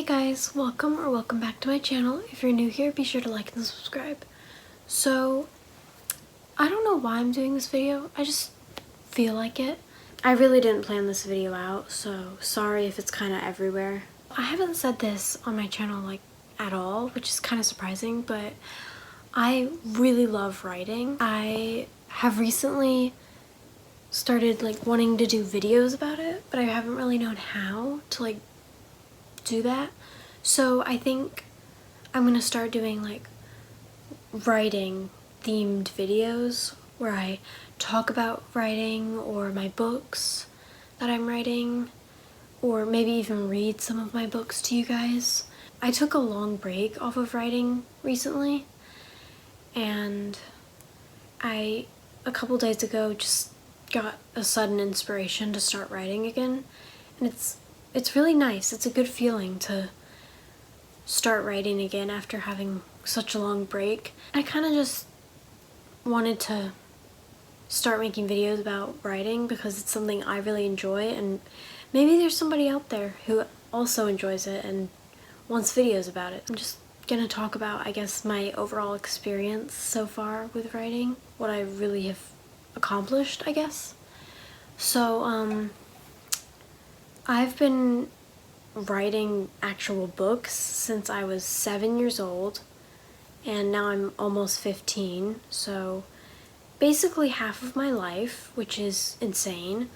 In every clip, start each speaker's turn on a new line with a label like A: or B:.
A: Hey guys, welcome back to my channel. If you're new here, be sure to like and subscribe. So, I don't know why I'm doing this video, I just feel like it. I really didn't plan this video out, so sorry if it's kind of everywhere. I haven't said this on my channel like at all, which is kind of surprising, but I really love writing. I have recently started like wanting to do videos about it, but I haven't really known how to like do that. So I think I'm gonna start doing like writing themed videos where I talk about writing or my books that I'm writing, or maybe even read some of my books to you guys. I took a long break off of writing recently, and a couple days ago just got a sudden inspiration to start writing again, and it's really nice. It's a good feeling to start writing again after having such a long break. I kind of just wanted to start making videos about writing because it's something I really enjoy, and maybe there's somebody out there who also enjoys it and wants videos about it. I'm just gonna talk about, I guess, my overall experience so far with writing, what I really have accomplished, I guess. So, I've been writing actual books since I was 7 years old, and now I'm almost 15, so basically half of my life, which is insane.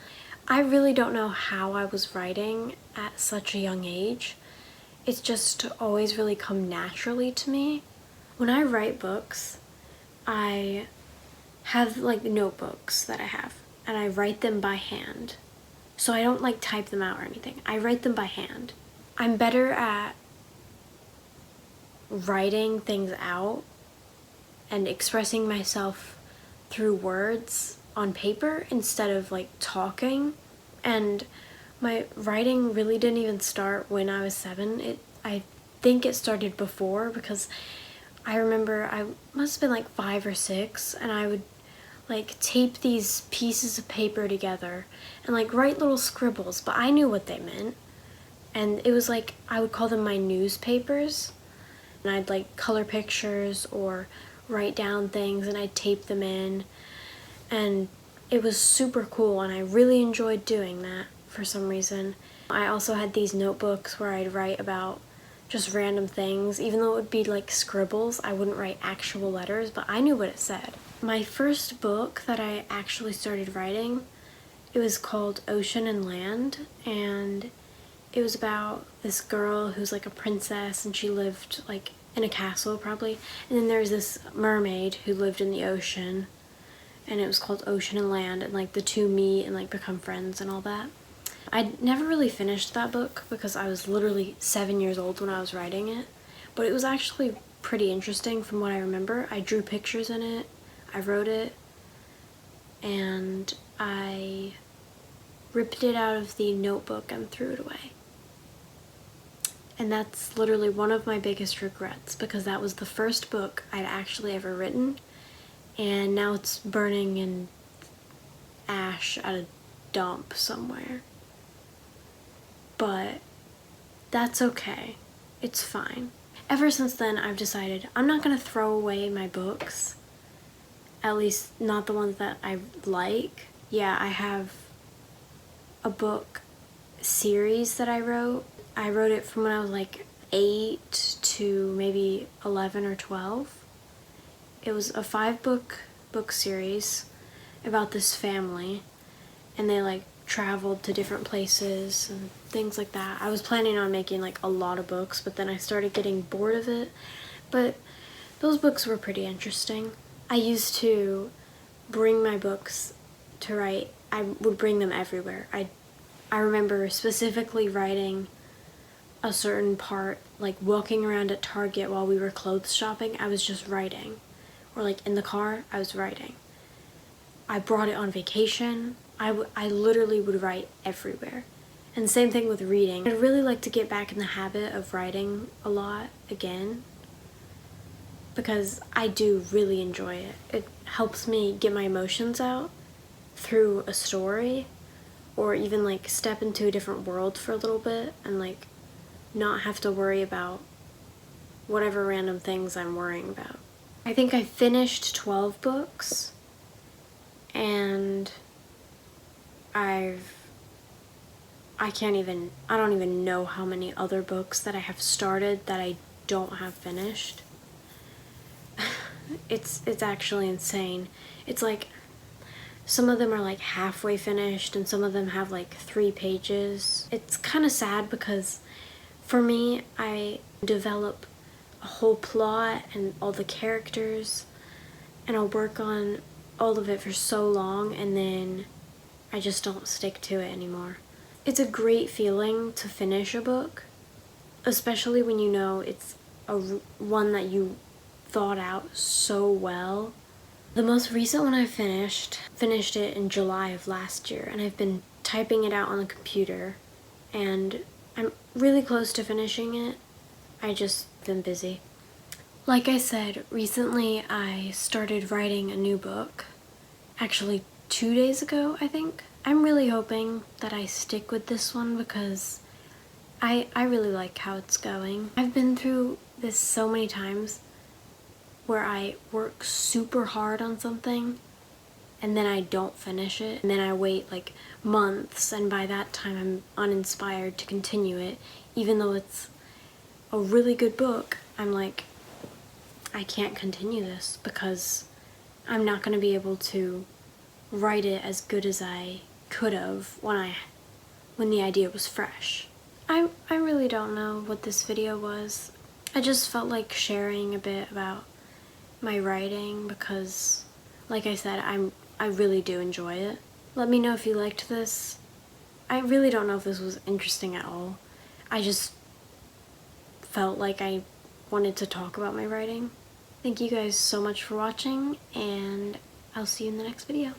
A: I really don't know how I was writing at such a young age. It's just always really come naturally to me. When I write books, I have like notebooks that I have, and I write them by hand. So I don't like type them out or anything. I write them by hand. I'm better at writing things out and expressing myself through words on paper instead of like talking. And my writing really didn't even start when I was 7. I think it started before, because I remember I must have been like 5 or 6, and I would like tape these pieces of paper together and like write little scribbles, but I knew what they meant. And it was like, I would call them my newspapers, and I'd like color pictures or write down things and I'd tape them in, and it was super cool, and I really enjoyed doing that for some reason. I also had these notebooks where I'd write about just random things. Even though it would be like scribbles, I wouldn't write actual letters, but I knew what it said. My first book that I actually started writing, it was called Ocean and Land, and it was about this girl who's like a princess, and she lived like in a castle probably, and then there's this mermaid who lived in the ocean, and it was called Ocean and Land, and like the two meet and like become friends and all that. I never really finished that book because I was literally 7 years old when I was writing it, but it was actually pretty interesting from what I remember. I drew pictures in it, I wrote it, and I ripped it out of the notebook and threw it away. And that's literally one of my biggest regrets, because that was the first book I'd actually ever written, and now it's burning in ash at a dump somewhere. But that's okay. It's fine. Ever since then, I've decided I'm not gonna throw away my books, at least not the ones that I like. Yeah, I have a book series that I wrote. I wrote it from when I was like 8 to maybe 11 or 12. It was a 5-book series about this family, and they like traveled to different places and things like that. I was planning on making like a lot of books, but then I started getting bored of it. But those books were pretty interesting. I used to bring my books to write. I would bring them everywhere. I remember specifically writing a certain part, like walking around at Target while we were clothes shopping, I was just writing. Or like in the car, I was writing. I brought it on vacation. I literally would write everywhere. And same thing with reading. I'd really like to get back in the habit of writing a lot again, because I do really enjoy it. It helps me get my emotions out through a story, or even like step into a different world for a little bit and like not have to worry about whatever random things I'm worrying about. I think I finished 12 books, and I don't even know how many other books that I have started that I don't have finished. It's actually insane. It's like some of them are like halfway finished and some of them have like 3 pages. It's kind of sad because for me, I develop a whole plot and all the characters, and I'll work on all of it for so long, and then I just don't stick to it anymore. It's a great feeling to finish a book, especially when you know it's one that you thought out so well. The most recent one I finished it in July of last year, and I've been typing it out on the computer, and I'm really close to finishing it. I just been busy. Like I said, recently I started writing a new book. Actually, 2 days ago, I think. I'm really hoping that I stick with this one because I really like how it's going. I've been through this so many times where I work super hard on something and then I don't finish it, and then I wait like months, and by that time I'm uninspired to continue it. Even though it's a really good book, I'm like, I can't continue this because I'm not going to be able to write it as good as I could have when the idea was fresh. I really don't know what this video was. I just felt like sharing a bit about my writing because, like I said, I really do enjoy it. Let me know if you liked this. I really don't know if this was interesting at all. I just felt like I wanted to talk about my writing. Thank you guys so much for watching, and I'll see you in the next video.